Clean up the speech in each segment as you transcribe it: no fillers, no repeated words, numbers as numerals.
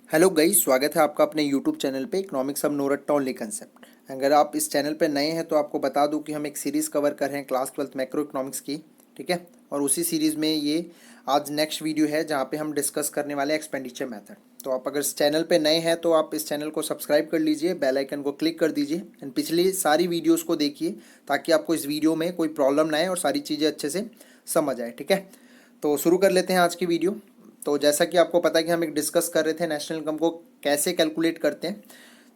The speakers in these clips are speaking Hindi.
हेलो गाइस, स्वागत है आपका अपने यूट्यूब चैनल पे इकोनॉमिक्स ऑफ नो रट्टा ओनली कंसेप्ट। अगर आप इस चैनल पे नए हैं तो आपको बता दूं कि हम एक सीरीज़ कवर कर रहे हैं क्लास 12th मैक्रो इकोनॉमिक्स की। ठीक है। और उसी सीरीज़ में ये आज नेक्स्ट वीडियो है जहाँ पे हम डिस्कस करने वाले हैं एक्सपेंडिचर मेथड। तो आप अगर इस चैनल पे नए हैं तो आप इस चैनल को सब्सक्राइब कर लीजिए, बेल आइकन को क्लिक कर दीजिए एंड पिछली सारी वीडियोज़ को देखिए ताकि आपको इस वीडियो में कोई प्रॉब्लम ना आए और सारी चीज़ें अच्छे से समझ आए। ठीक है। तो शुरू कर लेते हैं आज की वीडियो। तो जैसा कि आपको पता है कि हम एक डिस्कस कर रहे थे नेशनल इनकम को कैसे कैलकुलेट करते हैं।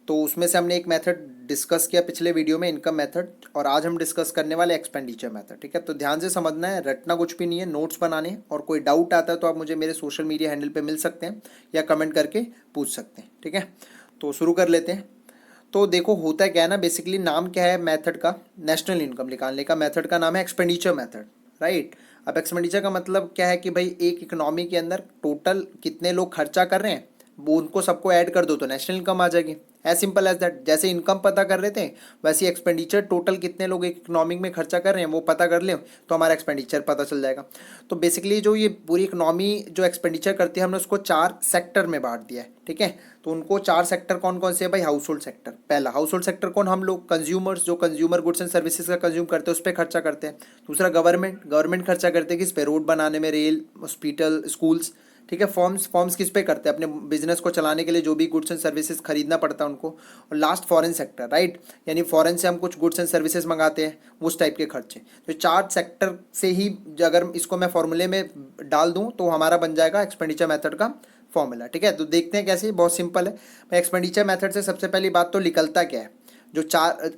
तो उसमें से हमने एक मेथड डिस्कस किया पिछले वीडियो में, इनकम मेथड, और आज हम डिस्कस करने वाले एक्सपेंडिचर मेथड। ठीक है। तो ध्यान से समझना है, रटना कुछ भी नहीं है, नोट्स बनाने हैं। और कोई डाउट आता है तो आप मुझे मेरे सोशल मीडिया हैंडल पे मिल सकते हैं या कमेंट करके पूछ सकते हैं। ठीक है। तो शुरू कर लेते हैं। तो देखो होता क्या है ना, बेसिकली नाम क्या है मेथड का, नेशनल इनकम निकालने का मेथड का नाम है एक्सपेंडिचर मेथड, राइट। अब एक्सपेंडिचर का मतलब क्या है कि भाई एक इकोनॉमी के अंदर टोटल कितने लोग खर्चा कर रहे हैं वो उनको सबको ऐड कर दो तो नेशनल इनकम आ जाएगी। As simple as that. जैसे इनकम पता कर रहे थे वैसे एक्सपेंडिचर टोटल कितने लोग एक इकोनॉमी में खर्चा कर रहे हैं वो पता कर लें तो हमारा एक्सपेंडिचर पता चल जाएगा। तो बेसिकली जो ये पूरी इकोनॉमी जो एक्सपेंडिचर करती है हमने उसको 4 सेक्टर में बांट दिया है। ठीक है। तो उनको 4 सेक्टर कौन कौन से है भाई? हाउस होल्ड सेक्टर, पहला हाउस होल्ड सेक्टर कौन? हम लोग कंज्यूमर्स, जो कंज्यूमर गुड्स एंड सर्विसेज का कंज्यूम करते हैं उस पर खर्चा करते हैं। दूसरा गवर्नमेंट खर्चा करते हैं किस पे? रोड बनाने में, रेल, हॉस्पिटल, स्कूल्स। ठीक है। फॉर्म्स किस पे करते हैं? अपने बिजनेस को चलाने के लिए जो भी गुड्स एंड सर्विसेज खरीदना पड़ता है उनको। और लास्ट फॉरेन सेक्टर, राइट, यानी फॉरेन से हम कुछ गुड्स एंड सर्विसेज मंगाते हैं उस टाइप के खर्चे। तो 4 सेक्टर से ही अगर इसको मैं फॉर्मूले में डाल दूं तो हमारा बन जाएगा एक्सपेंडिचर मेथड का फॉर्मूला। ठीक है। तो देखते हैं कैसे, बहुत सिंपल है। एक्सपेंडिचर मेथड से सबसे पहली बात तो निकलता क्या है, जो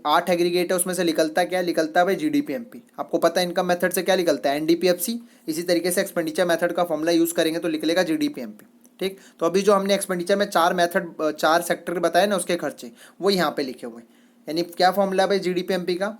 8 एग्रीगेट है उसमें से निकलता क्या है? निकलता है भाई जीडीपीएमपी। आपको पता है इनकम मेथड से क्या निकलता है? एनडीपीएफसी। इसी तरीके से एक्सपेंडिचर मेथड का फॉर्मूला यूज़ करेंगे तो निकलेगा जीडीपीएमपी। ठीक। तो अभी जो हमने एक्सपेंडिचर में 4 सेक्टर बताए ना उसके खर्चे वो यहाँ पे लिखे हुए हैं। यानी क्या फॉर्मूला है भाई जीडीपीएमपी का?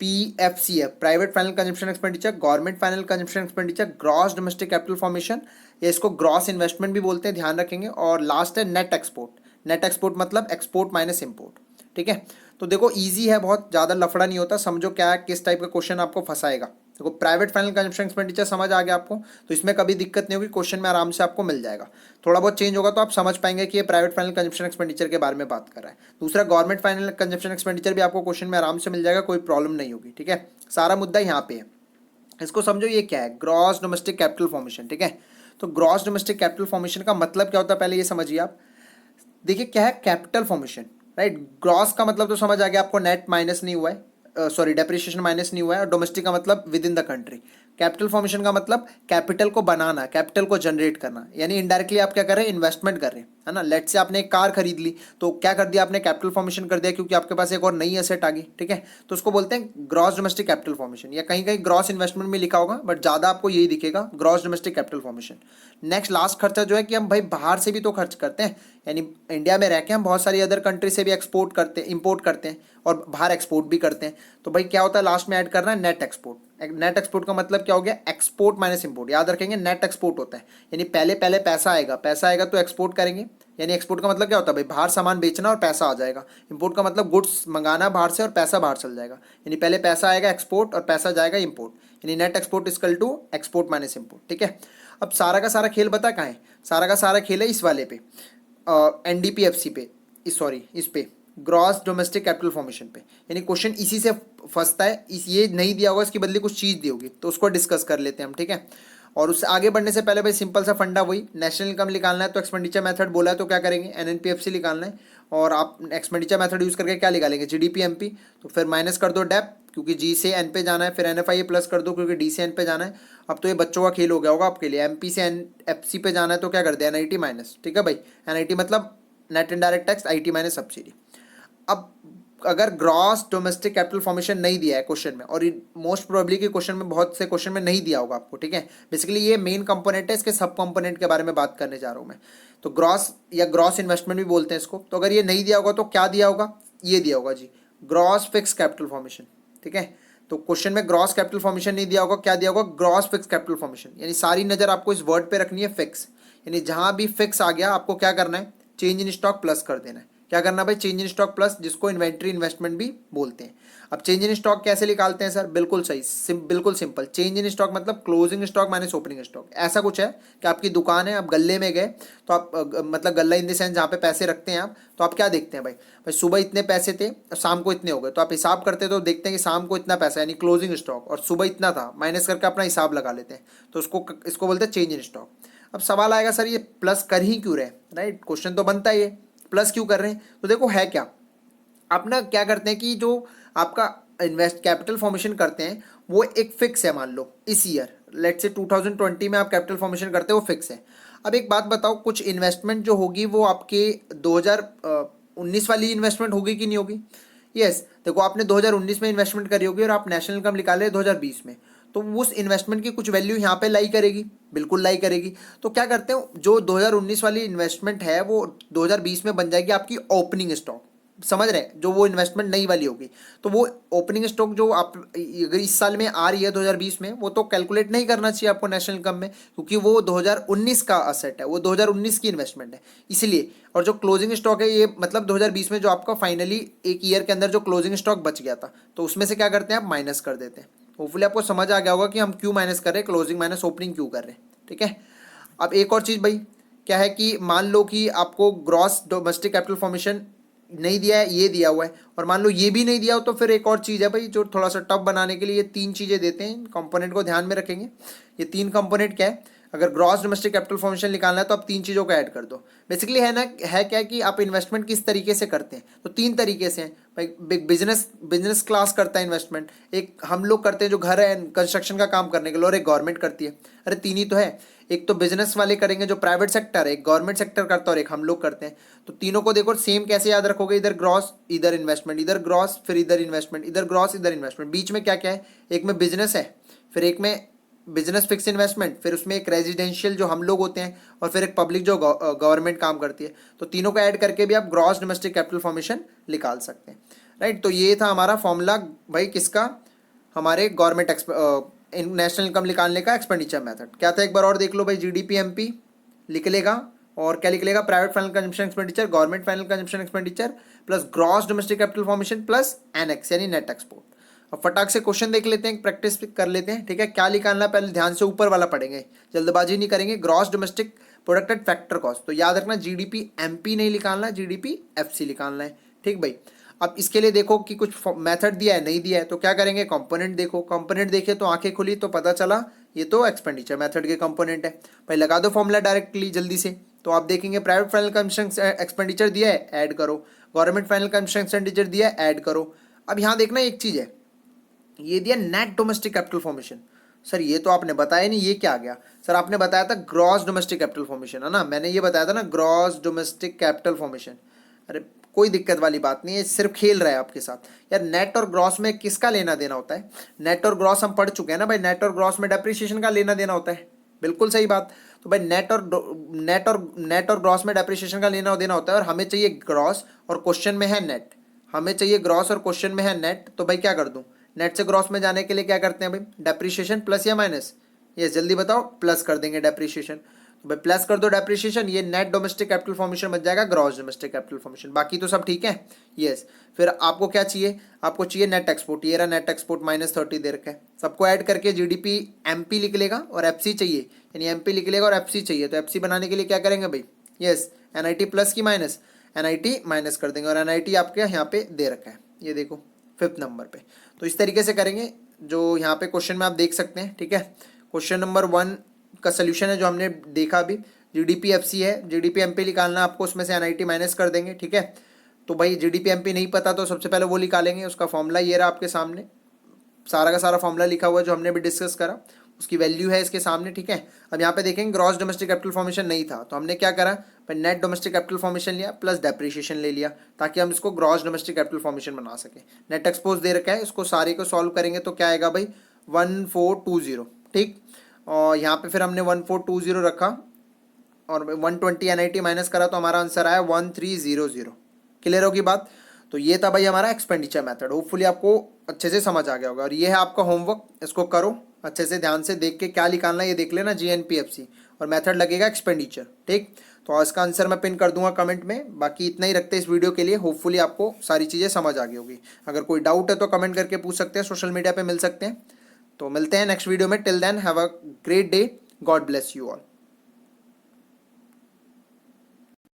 PFCF, private final consumption expenditure, government final consumption expenditure, gross domestic capital formation, या इसको ग्रॉस इन्वेस्टमेंट भी बोलते हैं, ध्यान रखेंगे। और लास्ट है नेट एक्सपोर्ट। नेट एक्सपोर्ट मतलब एक्सपोर्ट माइनस इम्पोर्ट। ठीक है। तो देखो इजी है, बहुत ज़्यादा लफड़ा नहीं होता, समझो क्या किस टाइप का क्वेश्चन आपको फंसाएगा। देखो प्राइवेट फाइनल कंजम्पशन एक्सपेंडिचर समझ आ गया आपको तो इसमें कभी दिक्कत नहीं होगी, क्वेश्चन में आराम से आपको मिल जाएगा। थोड़ा बहुत चेंज होगा तो आप समझ पाएंगे कि ये प्राइवेट फाइनल कंजम्पशन एक्सपेंडिचर के बारे में बात कर रहा है। दूसरा गवर्नमेंट फाइनल कंजम्पशन एक्सपेंडिचर भी आपको क्वेश्चन में आराम से मिल जाएगा, कोई प्रॉब्लम नहीं होगी। ठीक है। सारा मुद्दा यहाँ पे है। इसको समझो ये क्या है, ग्रॉस डोमेस्टिक कैपिटल फॉर्मेशन। ठीक है। तो ग्रॉस डोमेस्टिक कैपिटल फॉर्मेशन का मतलब क्या होता है पहले ये समझिए आप। देखिए क्या है कैपिटल फॉर्मेशन, राइट। ग्रॉस का मतलब तो समझ आ गया आपको, नेट माइनस नहीं हुआ है, सॉरी डेप्रिसिएशन माइनस नहीं हुआ है। और डोमेस्टिक का मतलब with in the country. Capital formation का मतलब कैपिटल को बनाना, कैपिटल को जनरेट करना। यानी इनडायरेक्टली आप क्या कर रहे हैं? इन्वेस्टमेंट कर रहे हैं, है ना। लेट से आपने एक कार खरीद ली तो क्या कर दिया आपने? कैपिटल फॉर्मेशन कर दिया, क्योंकि आपके पास एक और नई एसेट आ गई। ठीक है। तो उसको बोलते हैं ग्रॉस डोमेस्टिक कैपिटल फॉर्मेशन, या कहीं कहीं ग्रॉस इन्वेस्टमेंट में लिखा होगा बट ज़्यादा आपको यही दिखेगा, gross domestic capital formation. Next last खर्चा जो है कि हम भाई बाहर से भी तो खर्च करते हैं, यानी इंडिया में रह के हम बहुत सारी अदर कंट्री से भी एक्सपोर्ट करते हैं, इंपोर्ट करते हैं और बाहर एक्सपोर्ट भी करते हैं। तो भाई क्या होता है लास्ट में ऐड करना है नेट एक्सपोर्ट। नेट एक्सपोर्ट का मतलब क्या हो गया? Export minus import. याद रखेंगे नेट एक्सपोर्ट होता है, यानी पहले पहले पैसा आएगा तो एक्सपोर्ट करेंगे। यानी एक्सपोर्ट का मतलब क्या होता है भाई? बाहर सामान बेचना और पैसा आ जाएगा। इंपोर्ट का मतलब गुड्स मंगाना बाहर से और पैसा बाहर चल जाएगा। यानी पहले पैसा आएगा एक्सपोर्ट और पैसा जाएगा इंपोर्ट, यानी net export equal to export minus import. ठीक है। अब सारा का सारा खेल बता कहाँ है? सारा का सारा खेल है इस वाले पे, एनडीपीएफसी पे, सॉरी इस पे, ग्रॉस डोमेस्टिक कैपिटल फॉर्मेशन पे। यानी क्वेश्चन इसी से फंसता है। ये नहीं दिया होगा, इसकी बदले कुछ चीज़ दी होगी तो उसको डिस्कस कर लेते हैं हम। ठीक है। और उससे आगे बढ़ने से पहले भाई सिंपल सा फंडा वही, नेशनल इनकम निकालना है तो एक्सपेंडिचर मेथड बोला है तो क्या करेंगे? एनएनपीएफसी निकालना है। और आप एक्सपेंडिचर मेथड यूज़ करके क्या निकालेंगे? जीडीपीएमपी। तो फिर माइनस कर दो डेप, क्योंकि जी से एन पे जाना है, फिर एनएफआई प्लस कर दो क्योंकि डी से एन पे जाना है। अब तो ये बच्चों का खेल हो गया होगा आपके लिए। एमपी से एन एफसी पे जाना है तो क्या कर दिया? NIT minus. ठीक है भाई। एनआईटी मतलब net indirect tax, IT minus subsidy. अब अगर ग्रॉस डोमेस्टिक कैपिटल फॉर्मेशन नहीं दिया है क्वेश्चन में, और मोस्ट प्रोबेबली कि क्वेश्चन में बहुत से क्वेश्चन में नहीं दिया होगा आपको। ठीक है। बेसिकली ये मेन कंपोनेंट है, इसके सब कंपोनेंट के बारे में बात करने जा रहा हूँ मैं। तो ग्रॉस या ग्रॉस इन्वेस्टमेंट भी बोलते हैं इसको। तो अगर ये नहीं दिया होगा तो क्या दिया होगा? ये दिया होगा जी, ग्रॉस फिक्स कैपिटल फॉर्मेशन। ठीक है। तो क्वेश्चन में ग्रॉस कैपिटल फॉर्मेशन नहीं दिया होगा, क्या दिया होगा? Gross fix capital formation. यानी सारी नज़र आपको इस वर्ड पे रखनी है, फिक्स। यानी जहां भी फिक्स आ गया आपको क्या करना है? चेंज इन स्टॉक प्लस कर देना है। क्या करना भाई, चेंज इन स्टॉक प्लस, जिसको इन्वेंट्री इन्वेस्टमेंट भी बोलते हैं। अब चेंज इन स्टॉक कैसे निकालते हैं सर, बिल्कुल सही, बिल्कुल सिंपल। चेंज इन स्टॉक मतलब closing stock minus opening stock. ऐसा कुछ है कि आपकी दुकान है, आप गल्ले में गए तो आप मतलब गल्ला इन द सेंस जहाँ पे पैसे रखते हैं आप, तो आप क्या देखते हैं भाई, सुबह इतने पैसे थे और शाम को इतने हो गए, तो आप हिसाब करते तो देखते हैं कि शाम को इतना पैसा यानी क्लोजिंग स्टॉक, और सुबह इतना था, माइनस करके अपना हिसाब लगा लेते हैं, तो इसको बोलते हैं चेंज इन स्टॉक। अब सवाल आएगा सर ये प्लस कर ही क्यों रहे, राइट, क्वेश्चन तो बनता ही है प्लस क्यों कर रहे हैं। तो देखो है क्या, आप ना क्या करते हैं कि जो आपका इन्वेस्ट कैपिटल फॉर्मेशन करते हैं वो एक फिक्स है, मान लो इस ईयर लेट्स से 2020 में आप कैपिटल फॉर्मेशन करते हो, वो फिक्स है। अब एक बात बताओ, कुछ इन्वेस्टमेंट जो होगी वो आपके 2019 वाली इन्वेस्टमेंट होगी कि नहीं होगी। यस, देखो आपने 2019 में इन्वेस्टमेंट करी होगी और आप नेशनल इनकम निकाले 2020 में, तो उस इन्वेस्टमेंट की कुछ वैल्यू यहाँ पे लाई करेगी, बिल्कुल लाई करेगी। तो क्या करते हो, जो 2019 वाली इन्वेस्टमेंट है वो 2020 में बन जाएगी आपकी ओपनिंग स्टॉक, समझ रहे हैं, जो वो इन्वेस्टमेंट नई वाली होगी। तो वो ओपनिंग स्टॉक जो आप अगर इस साल में आ रही है 2020 में, वो तो कैलकुलेट नहीं करना चाहिए आपको नेशनल इनकम में, क्योंकि वो 2019 का असेट है, वो 2019 की इन्वेस्टमेंट है इसलिए। और जो क्लोजिंग स्टॉक है ये मतलब 2020 में जो आपका फाइनली एक ईयर के अंदर जो क्लोजिंग स्टॉक बच गया था, तो उसमें से क्या करते हैं आप माइनस कर देते हैं। होपफुली आपको समझ आ गया होगा कि हम क्यों माइनस कर रहे हैं, क्लोजिंग माइनस ओपनिंग क्यों कर रहे हैं, ठीक है। अब एक और चीज़ भाई क्या है कि मान लो कि आपको ग्रॉस डोमेस्टिक कैपिटल फॉर्मेशन नहीं दिया है, ये दिया हुआ है, और मान लो ये भी नहीं दिया हो, तो फिर एक और चीज़ है भाई जो थोड़ा सा टफ बनाने के लिए ये तीन चीज़ें देते हैं, कंपोनेंट को ध्यान में रखेंगे। ये तीन कंपोनेंट क्या है, अगर ग्रॉस डोमेस्टिक कैपिटल फॉर्मेशन निकालना है तो आप तीन चीज़ों को ऐड कर दो। बेसिकली है ना, है क्या कि आप इन्वेस्टमेंट किस तरीके से करते हैं, तो तीन तरीके से हैं भाई। बिजनेस क्लास करता है इन्वेस्टमेंट, एक हम लोग करते हैं जो घर है कंस्ट्रक्शन का काम करने के लिए, और एक गवर्नमेंट करती है। अरे तीन ही तो है, एक तो बिजनेस वाले करेंगे जो प्राइवेट सेक्टर है, एक गवर्नमेंट सेक्टर करता है और एक हम लोग करते हैं। तो तीनों को देखो सेम कैसे याद रखोगे, इधर ग्रॉस इधर इन्वेस्टमेंट, इधर ग्रॉस फिर इधर इन्वेस्टमेंट, इधर ग्रॉस इधर इन्वेस्टमेंट, बीच में क्या क्या है, एक में बिजनेस है, फिर एक में बिजनेस फिक्स इन्वेस्टमेंट, फिर उसमें एक रेजिडेंशियल जो हम लोग होते हैं, और फिर एक पब्लिक जो गवर्नमेंट काम करती है। तो तीनों को ऐड करके भी आप ग्रॉस डोमेस्टिक कैपिटल फॉर्मेशन निकाल सकते हैं, राइट। तो ये था हमारा फॉर्मूला भाई किसका, हमारे गवर्नमेंट नेशनल इनकम निकालने का एक्सपेंडिचर मेथड क्या था, एक बार और देख लो भाई। जीडीपी एमपी लिख लेगा, और क्या लिख लेगा, private final consumption expenditure, government final consumption expenditure plus gross domestic capital formation plus NX यानी नेट एक्सपोर्ट। अब फटाक से क्वेश्चन देख लेते हैं, प्रैक्टिस कर लेते हैं, ठीक है। क्या निकालना पहले ध्यान से ऊपर वाला पढ़ेंगे, जल्दबाजी नहीं करेंगे। Gross domestic product factor cost, तो याद रखना जीडीपी एमपी नहीं निकालना, जीडीपी एफसी निकालना है, ठीक भाई। अब इसके लिए देखो कि कुछ मेथड दिया है नहीं दिया है, तो क्या करेंगे, कंपोनेंट देखो, कंपोनेंट देखे तो आंखें खुली तो पता चला ये तो एक्सपेंडिचर मेथड के कंपोनेंट है भाई। लगा दो फॉर्मूला डायरेक्टली जल्दी से, तो आप देखेंगे प्राइवेट फाइनल कंजम्पशन एक्सपेंडिचर दिया है, ऐड करो, गवर्नमेंट फाइनल कंजम्पशन एक्सपेंडिचर दिया है, ऐड करो। अब यहाँ देखना एक चीज़ है, ये दिया net domestic capital formation. Sir ये तो आपने बताया नहीं, ये क्या आ गया, सर आपने बताया था ग्रॉस डोमेस्टिक कैपिटल फॉर्मेशन, है ना, मैंने ये बताया था ना ग्रॉस डोमेस्टिक कैपिटल फॉर्मेशन। अरे कोई दिक्कत वाली बात नहीं है, सिर्फ खेल रहा है आपके साथ यार। नेट और ग्रॉस में किसका लेना देना होता है, नेट और ग्रॉस हम पढ़ चुके हैं ना भाई, नेट और ग्रॉस में डेप्रिसिएशन का लेना देना होता है, बिल्कुल सही बात। तो भाई नेट और ग्रॉस में डेप्रिसिएशन का लेना देना होता है, और हमें चाहिए ग्रॉस और क्वेश्चन में है नेट, हमें चाहिए ग्रॉस और क्वेश्चन में है नेट। तो भाई क्या कर दूं, नेट से ग्रॉस में जाने के लिए क्या करते हैं भाई, डेप्रिसिएशन प्लस या माइनस, ये जल्दी बताओ, प्लस कर देंगे डेप्रिसिएशन। तो भाई प्लस कर दो डेप्रिसिएशन, ये नेट डोमेस्टिक कैपिटल फॉर्मेशन बन जाएगा ग्रॉस डोमेस्टिक कैपिटल फॉर्मेशन, बाकी तो सब ठीक है। यस, फिर आपको क्या चाहिए, आपको चाहिए नेट एक्सपोर्ट, ये रहा नेट एक्सपोर्ट -30 दे रखा है, सबको ऐड करके जीडीपी एमपी लिख लेगा, और एफसी चाहिए यानी एमपी लिख लेगा और एफसी चाहिए, तो एफसी बनाने के लिए क्या करेंगे भाई, यस एनआईटी प्लस की माइनस, एनआईटी माइनस कर देंगे, और एनआईटी आपके यहाँ पे दे रखा है, ये देखो 5th नंबर पे। तो इस तरीके से करेंगे, जो यहाँ पे क्वेश्चन में आप देख सकते हैं, ठीक है। क्वेश्चन नंबर 1 का सोल्यूशन है जो हमने देखा अभी, जीडीपी एफसी है, जीडीपी एमपी निकालना आपको, उसमें से एनआईटी माइनस कर देंगे, ठीक है। तो भाई जीडीपी एमपी नहीं पता तो सबसे पहले वो निकालेंगे, उसका फॉर्मूला ये रहा आपके सामने, सारा का सारा फॉर्मूला लिखा हुआ है जो हमने भी डिस्कस करा, उसकी वैल्यू है इसके सामने, ठीक है। अब यहाँ पे देखेंगे ग्रॉस डोमेस्टिक कैपिटल फॉर्मेशन नहीं था, तो हमने क्या करा भाई, नेट डोमेस्टिक कैपिटल फॉर्मेशन लिया प्लस डेप्रिसिएशन ले लिया, ताकि हम इसको ग्रॉस डोमेस्टिक कैपिटल फॉर्मेशन बना सके। नेट एक्सपोज दे रखा है, इसको सारे को सॉल्व करेंगे तो क्या आएगा भाई 1420, ठीक। और यहाँ पे फिर हमने 1420 रखा, और 120 एनआईटी माइनस करा, तो हमारा आंसर आया 1300। क्लियर होगी बात। तो ये था भाई हमारा एक्सपेंडिचर मेथड, होपफुली आपको अच्छे से समझ आ गया होगा, और ये है आपका होमवर्क, इसको करो अच्छे से ध्यान से देख के, क्या निकालना है ये देख लेना, जीएनपीएफसी, और मेथड लगेगा एक्सपेंडिचर, ठीक। तो इसका आंसर मैं पिन कर दूंगा कमेंट में। बाकी इतना ही रखते हैं इस वीडियो के लिए। होपफुली आपको सारी चीज़ें समझ आ गई होगी। अगर कोई डाउट है तो कमेंट करके पूछ सकते हैं, सोशल मीडिया पे मिल सकते हैं। तो मिलते हैं नेक्स्ट वीडियो में। Till then have a great day. God bless you all.